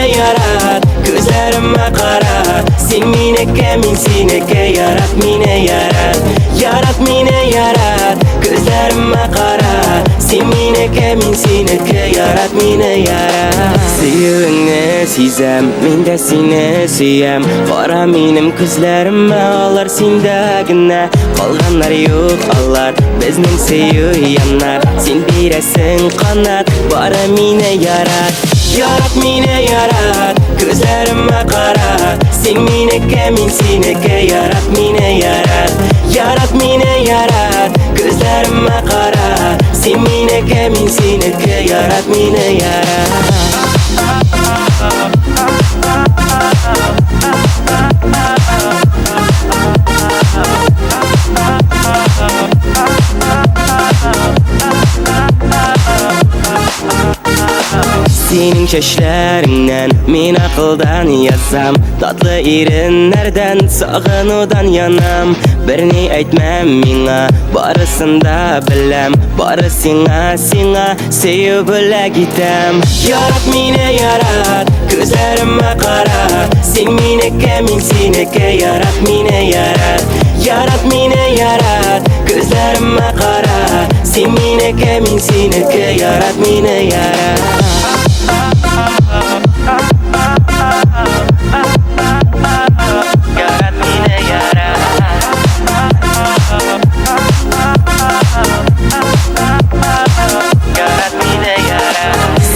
yarat, gözlerime kara. Sen mineke min sineke yarat mine yarat. Yarat mine yarat, gözlerime kara. Sen mineke min sineke yarat mine yarat. Sevingni sezem, men de seni suyam. Qara menim ko'zlarimma olar sendagina. Qolganlar yo'q allar, bizning sevyanlar. Sen berasin qanat, bari meni yarat. Yarat meni yarat, ko'zlarimma qara. Sen meniki, men seniki, yarat meni yarat. Yarat meni yarat, ko'zlarimma qara. Sen meniki, men seniki, yarat meni yarat. Senin şaşlarından men aqldan yazsam, tatlı irinlerden sağınudan yanam. Birini aytmam menga, barısında bilem. Bari sena sevib bila gitam. Yarat meni yarat, ko'zlarimma qara. Sen meniki, men seniki, yarat meni yarat. Yarat meni yarat, ko'zlarimma qara. Sen meniki, men seniki, yarat meni yarat.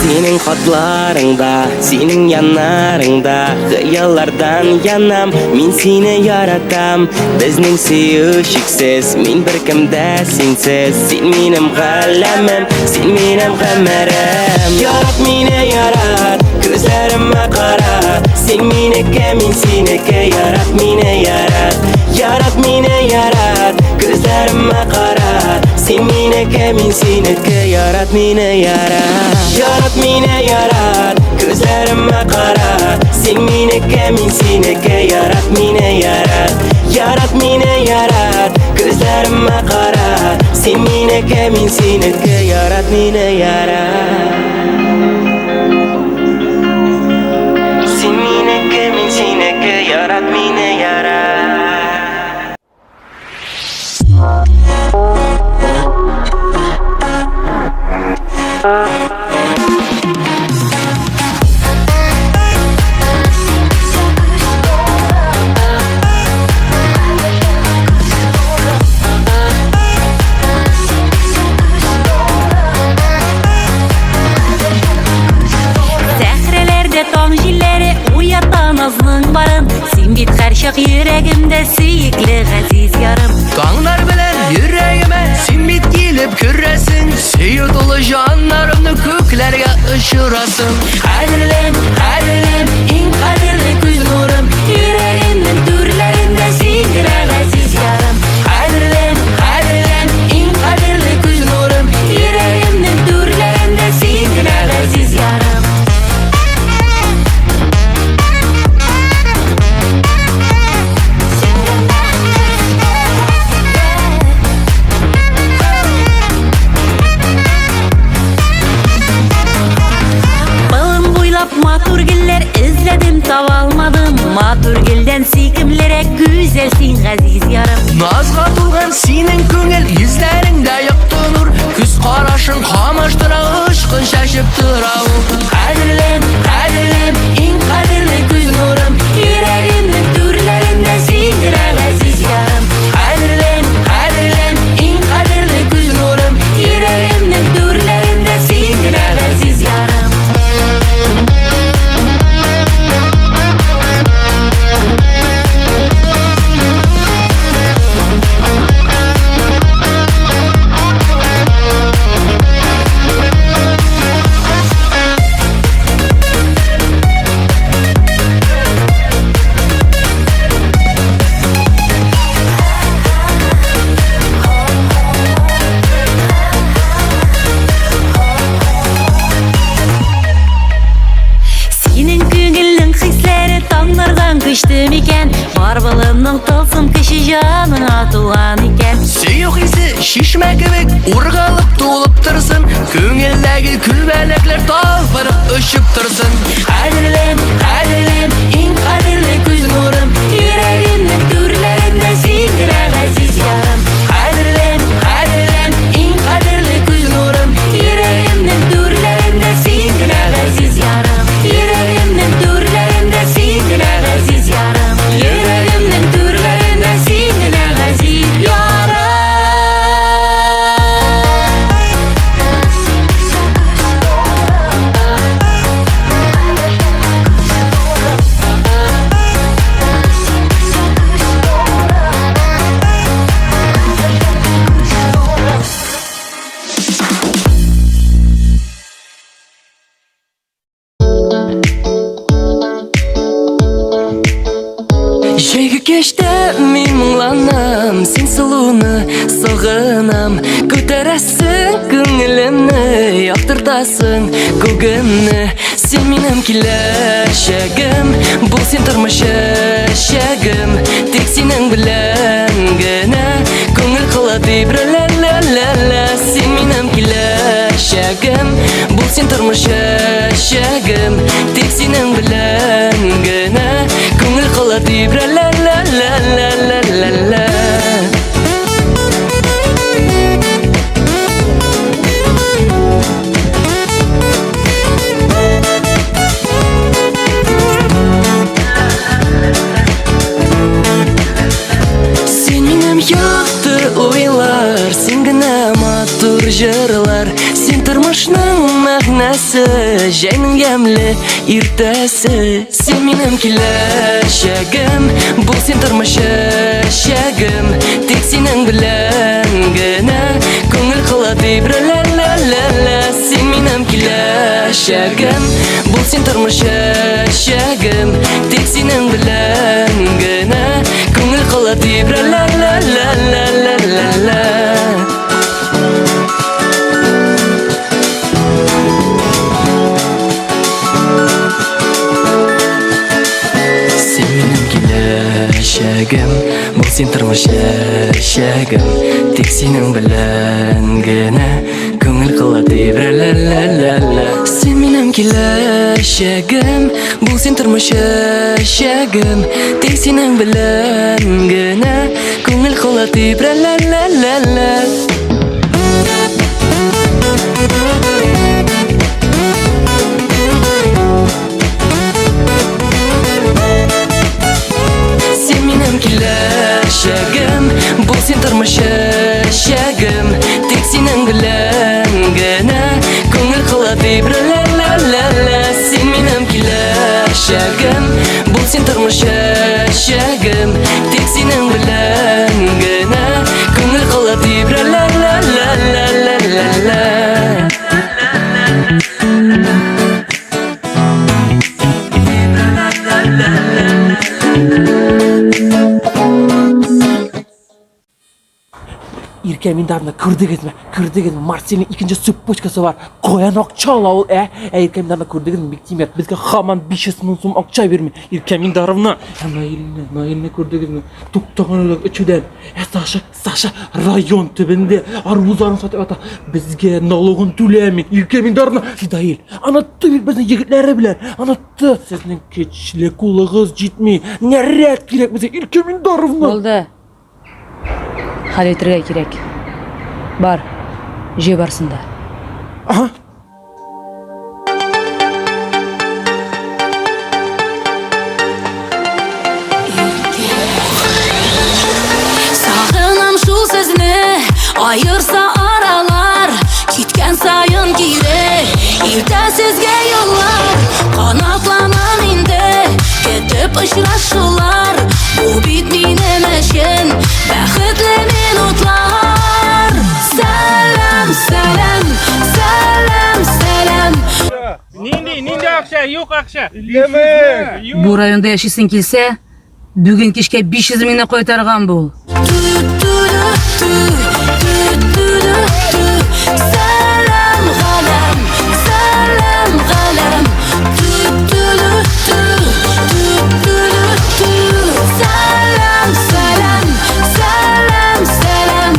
Senin xatlarыңda, senin yanlarыңda Xiyallardan yanam, men seni yaratam. Bizning sevişiksiz, men bir kimda sensiz. Sen menim g'alamim, sen menim qamarim. Yarat meni yarat, ko'zlarimma qara. Sen meniki, men seniki, yarat meni yarat. Yarat meni yarat, ko'zlarimma qara. Sen meniki, men seniki, yarat meni yarat. Yarat meni yarat, ko'zlarimma qara. Sen meniki, men seniki, yarat meni yarat. Yarat meni yarat, ko'zlarimma qara. Sen meniki, men seniki, yarat meni yarat. Sen meniki, men seniki, yarat meni yarat. Sen bit karşık yüreğimde süyükli aziz yarım. Dağlar bilen yüreğime sen bit gelip küresin. Suyu dolu canlarımı köklerge ışırasın. Kadirlim, kadirlim, en kadirli göz nurum. Yüreğimin türlerinde süyükli aziz yarım. Kadirlim, kadirlim, en kadirli göz nurum. Yüreğimin türlerinde süyükli aziz yarım. Maturgiller izledim tavalmadım. Maturgilden sikimlere güzelsin aziz yarım. Nazga tulgan senin köngel yüzlerinde yaktı nur. Küs karашın kamaştıra ışkın şaşıp tırav. Kadirlim, kadirlim, en kadirli göz nurum. Yüreğimin türlerinde süyükli aziz yarım. Kadirlim, kadirlim, en kadirli göz nurum. Yüreğimin türlerinde süyükli aziz yarım. Kıştım iken, barbalımның tılsım kişi canına tuğan iken. Suyuk isi şişme gibi urgalıp tuğulup tırsın. Köngildeki külbelekler talpırıp ışıp tırsın. Kadirlim, Kechegi kechte men munglanam, sen suluны sog'inam. Ko'tarasin ko'nglimni, yoqtirtasin ko'gimni. Sen menim kelajagim, bu sen turmush eshagim. Tek sening bilangina ko'ngil qiladi bir la la la la. Sen menim kelajagim, bu sen turmush eshagim. Tek sening bilangina ko'ngil qiladi bir la la la la la la la. Yoqdi o'ylar, sengina matur jırlar. Sen turmushning ma'nasi, jayning gamli ertasi. Sen menim kelajagim, bu sen turmush eshagim. Tek sening bilangina ko'ngil qiladi bir la la la la. Sen menim kelajagim, bu sen turmush eshagim. Tek sening bilangina ko'ngil qiladi bir la la la la la la la. Sen menim kelajagim, bu sen turmush eshagim. Tek sening bilangina ko'ngil qiladi bir la la la la. Sen menim kelajagim, bu sen turmush eshagim. Tek sening bilangina ko'ngil qiladi bir la la la la. Sen menim kelajagim, bu sen turmush eshagim. Tek sening bilangina ko'ngil qiladi bir la la la la. Sen menim kelajagim, bu sen turmush eshagim. Tek sening bilangina ko'ngil qiladi bir la la la la la la la. İrkemin darına kırdıgızmı. Marsel'in ikinci süp boçkası var. Koyan okça olavul İrkemin darına kırdıgızmı. Biktiymet. Bizge haman 500 min so'm okça verme. İrkemin darına. Nailine kırdıgızmı. Tuktağınlık üçüden. Saşa rayon tübünde. Arbuzlarını satıp ata. Bizge nalogun tülemin. İrkemin darına. Değil. Anıttı bir bizden yigitleri bilen. Anıttı. Sizin keçli kulağız jitmey. Nerret kirek bize İrkemin darına. Oldu. Hal etirge kerak. Bar, je barsında. Aha. Sağınam şu sözünü ayırsa aralar. Gitken sayın gire irten sizge yollar. Kanatlanan indi ketip ışraşılar. Bu bitmeyemeşken bäxetli minutlar. Selam selam selam selam. Ninde akşa yok akşa. Bu rayonda yaşaysın kelse, bugün kechga 500 mingni qaytargan bul. Selam galam selam galam. Selam selam selam selam.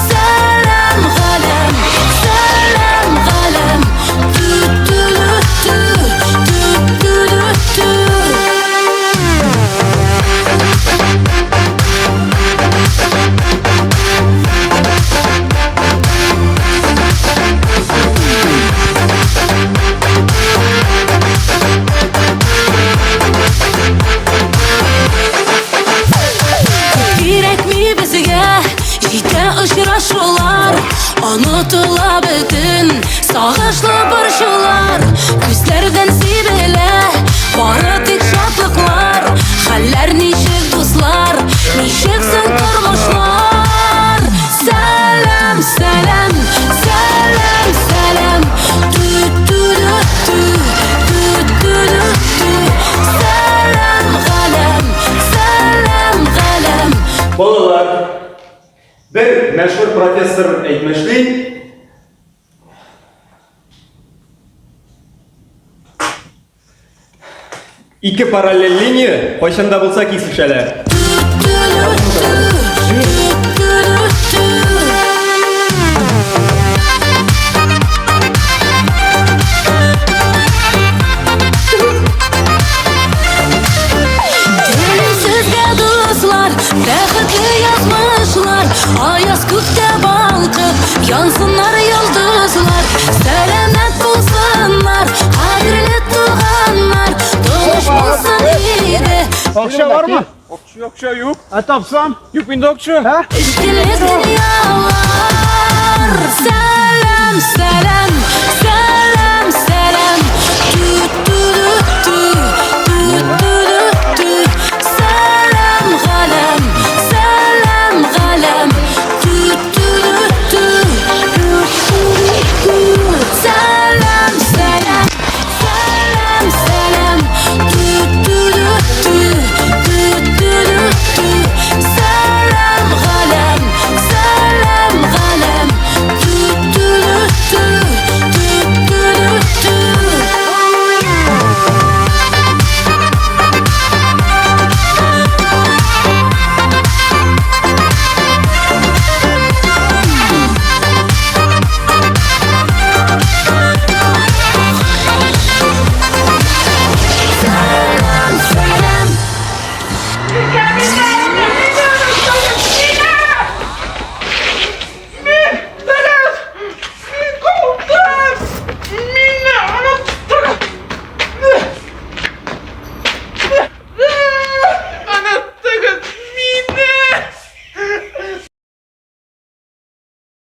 Selam galam selam galam. Gerek mi bizge jite ışraşılar. Unutuла bütün sağışlı barışılar. Gözlerden sibele bari tek şatlıklar. Haller nişik dostlar, nişiksin turmuşlar. Selam selam selam selam. Tüt tüt tüt tüt tüt. профессор әйтмешли, ике параллель линия кайчанда булса кисешәләр. Sizge dostlar, bextli yazmışlar. Ayaz gökte balkıp, yansınlar yıldızlar. Selamet bulsunlar, kadrli tuğanlar. Doğmuş bulsun iyiydi. Akşa var mı? Akşa yok. Tapsam. Yok bende akşa. İşkili dünyalar. Selam selam.